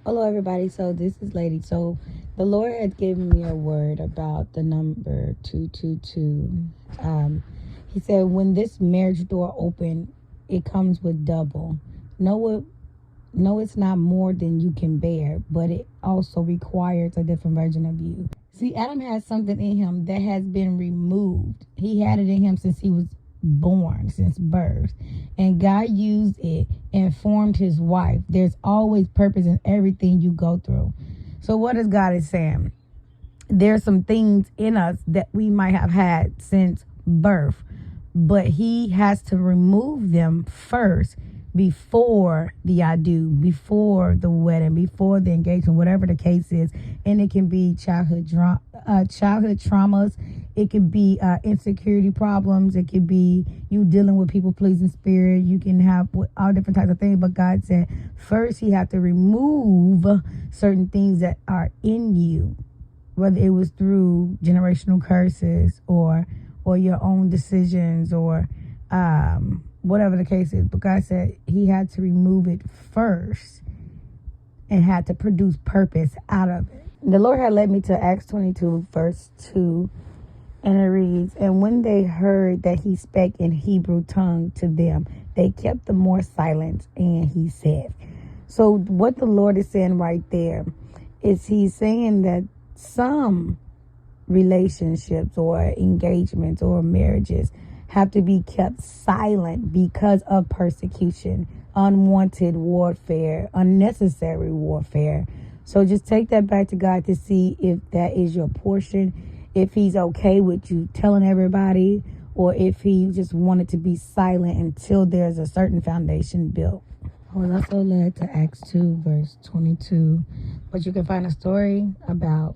Hello, everybody. So this is Lady. So the Lord had given me a word about the number 222. He said, when this marriage door open, it comes with double. No, no, it's not more than you can bear, but it also requires a different version of you. See, Adam has something in him that has been removed. He had it in him since he was born, since birth. And God used it and formed his wife. There's always purpose in everything you go through. So what is God is saying? There's some things in us that we might have had since birth, but he has to remove them first before the I do, before the wedding, before the engagement, whatever the case is. And it can be childhood traumas. It could be insecurity problems. It could be you dealing with people pleasing spirit. You can have all different types of things. But God said first he had to remove certain things that are in you, whether it was through generational curses or your own decisions or whatever the case is. But God said he had to remove it first and had to produce purpose out of it. The Lord had led me to Acts 22 verse 2, and it reads, and when they heard that he spake in Hebrew tongue to them, they kept the more silent. And he said, so what the Lord is saying right there is he's saying that some relationships or engagements or marriages have to be kept silent because of persecution, unwanted warfare, unnecessary warfare. So just take that back to God to see if that is your portion, if he's okay with you telling everybody, or if he just wanted to be silent until there's a certain foundation built. I was also led to Acts 2 verse 22, but you can find a story about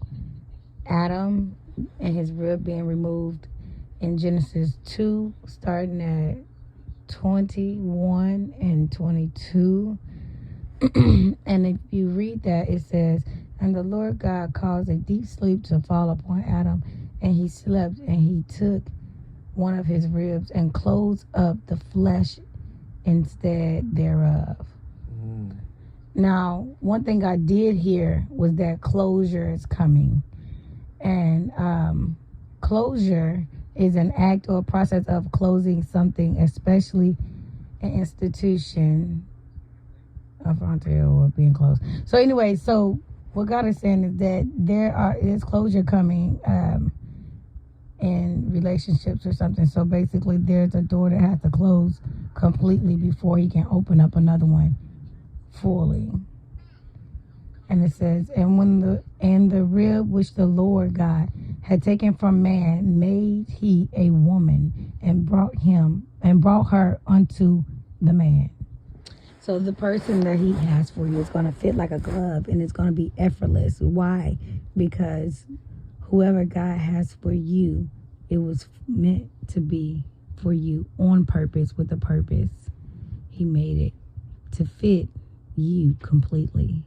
Adam and his rib being removed in Genesis 2, starting at 21 and 22. And if you read that, it says, and the Lord God caused a deep sleep to fall upon Adam, and he slept, and he took one of his ribs and closed up the flesh instead thereof. Now, one thing I did hear was that closure is coming. And closure is an act or process of closing something, especially an institution, a frontier, or being closed. So anyway, so what God is saying is that there is closure coming in relationships or something. So basically, there's a door that has to close completely before he can open up another one fully. And it says, and the rib which the Lord God had taken from man made he a woman and brought her unto the man. So the person that he has for you is going to fit like a glove, and it's going to be effortless. Why? Because whoever God has for you, it was meant to be for you on purpose, with a purpose. He made it to fit you completely.